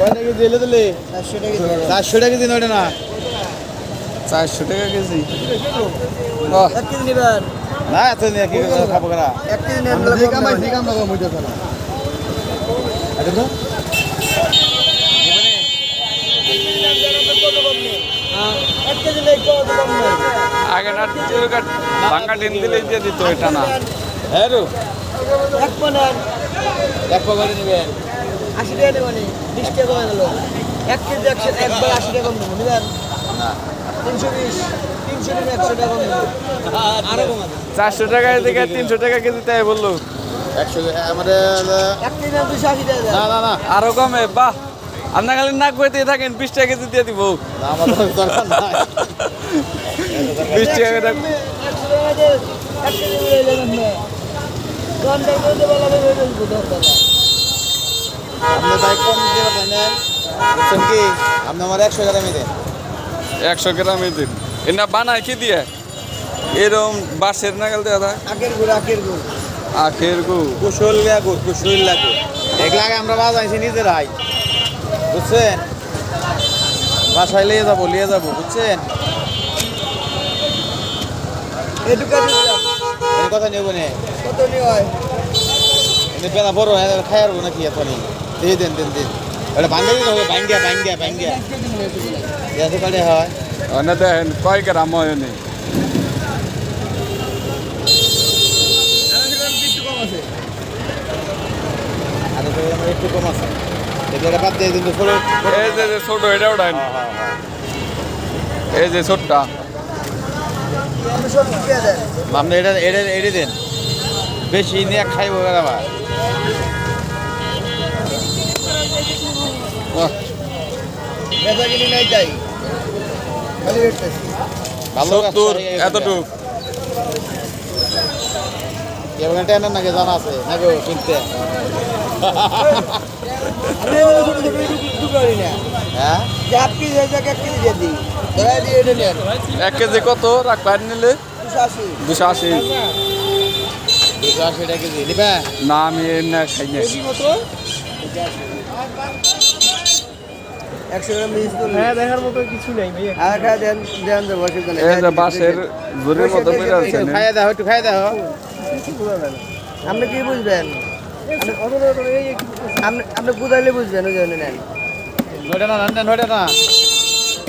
কয় টাকা দিলে দিলে 400 টাকা দিন ওটা না 400 টাকা কেজি। এক কেজি নেবেন না এত নিয়ে কি খাবো করা এক কেজি নেন বলে কম নেবেন। আরে তো এক কেজি নেই কত কম নেই আগে না ভাঙা ডিম দিলে দিয়ে দিত এটা না। হ্যাঁ রু এক পা নেন এক পকেটে নেবেন 80 টাকা নেবেন 20 টাকা কমে গেল এক কেজি একবার 80 টাকা কম নেবেন নেবেন না 320 300 টাকা 100 টাকা কম নেবেন আরো কম আছে 400 টাকা থেকে 300 টাকা কেজি তাই বললো। 100 আমাদের এক কেজি নেন 280 টাকা দেন। না না না আরো কমে বাহ, আপনার খালি নাক বইতে থাকেন 20 টাকা কেজি দিয়ে দিব। না আমাদের দরকার নাই 20 টাকা করে 100 টাকা দিয়ে এক কেজি নিয়ে নেবেন না ঘন্টার মধ্যে বলা হবে দরকার আপনি ভাই কম দিতে পারেন না বুঝছেন কি আপনি আমার 100 গ্রামই দেন 100 গ্রাম দিন। এটা বানায় কি দিয়ে? এরকম বাঁশের নাগাল দেওয়া থাকে আখের গুড় আখের গু। কুশল লাগো কুশল লাগো এগুলা আগে আমরা বাজাইছি নিজেরাই বুঝছেন বাসায় নিয়ে যাবো বুঝছেন এটুকু দিলাম এর কথা নেব না কত নিয়ে হয় এনে পেলা বড় খাই আরবো নাকি এখনই দিয়ে দেন এটা ভাঙ্গে দিতে হবে ভাঙ্গিয়া এত কাটে হয় ওনা দেখেন কয় গ্রাম হয় নি। আর তো আমার একটু কম আছে এগুলো বাদ দিয়ে দিন তো ছোট এই যে ছোট এটা ওঠান, এই যে ছোটটা আমি সব দিয়ে দেন আপনি এটা দেন বেশি নিয়ে খাইবো আবার বেচা কিনি নাই তাই খালি রেট বেশি ভালো 70 এতটুক। এবার টেনের নাকি জানা আছে নাকি কিনতে আমি ছোট ছোট টুকরি না হ্যাঁ যে হাফ কেজি হয়ে যাক এক কেজি দিয়ে দিই ধরা দিয়ে এটা নেন 1 কেজি কত রাখবেন নিলে? 280 280। 280 টাকা কেজি নিবে না আমি না খাই না। বেশি মতো 100 গ্রাম মিস করুন হ্যাঁ দেখার মতো কিছু নাই ভাই আর খা দেন দেন তো বসে দেন এই যে বাঁশের ঝুড়ির মতো বের আছে না। একটু খাই দাও আপনি কি বুঝবেন আপনি বুঝাইলে বুঝবেন ওই জন্য নেন নয়টা না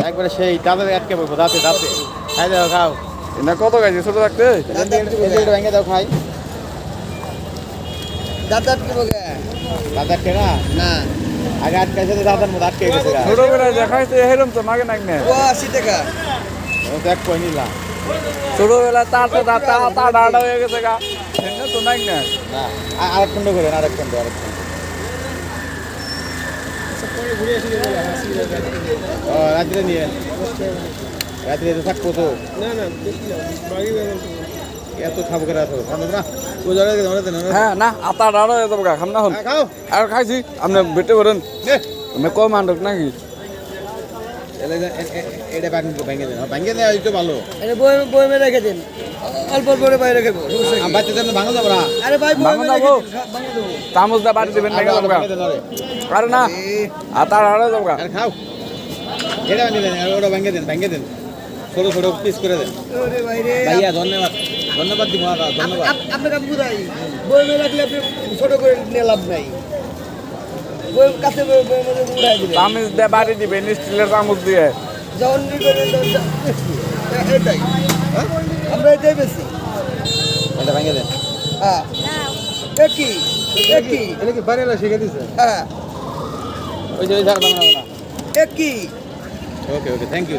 একবারে সেই দাঁতে আটকে পড়বো দাঁতে খাই দাও খাও এটা কত কেজি ছোট থাকতে? ভেঙে দাও খাই দাঁত দাঁত কি বগে দাঁত আটকে না না আগে আটকাইছে তো দাঁতের মধ্যে আটকে গেছে ছোট করে দেখাইতে হেরম তো মাগে নাক না। ও 80 টাকা দেখ কই নিলাম ছোটবেলা তার তো তা ডাড়া হয়ে গেছে গা এনে তো নাক না। না আরেক খন্ড করেন আরেক খন্ড ও রাত্রে নিয়ে রাত্রে তো থাকবো তো এত খাবো করে আসো না ও জায়গায় দেন হ্যাঁ না আতা ডাড়া হয়ে যাবো গা খাম না হন খাও আর খাইছি আপনি বেটে করেন আমি কম আনক নাকি। এটা ভেঙে দেন ভেঙে দেওয়া তো ভালো আরে বই রেখে দিন অল্প অল্প করে বাইরে রেখে বাচ্চাদের ভাঙা যাবো না আরে ভাই ভাঙো যাবো চামচ দা বাড়ি দেবেন নাকি যাবো গা। আরে না আতা ডাড়া যাবো গা। আর খাও এটা নিবেন ওটা ভেঙে দেন ছোট ছোট পিস করে দেন ওরে ভাই রে ভাইয়া ধন্যবাদ দিব ধন্যবাদ আপনাকে বুঝাই বই রাখলে আপনি ছোট করে নিয়ে লাভ নাই বই কাছে বই মধ্যে উড়াই দিবেন চামচ দিয়ে বাড়ি দিবেন স্টিলের চামচ দিয়ে। যখন নিবেন এটাই আমরা এটাই বেশি এটা ভেঙে দেন হ্যাঁ একই এটা কি বাড়িলা শিখে দিছে হ্যাঁ ওই যে ওই ঝাড় ভাঙা না একই ওকে থ্যাংক ইউ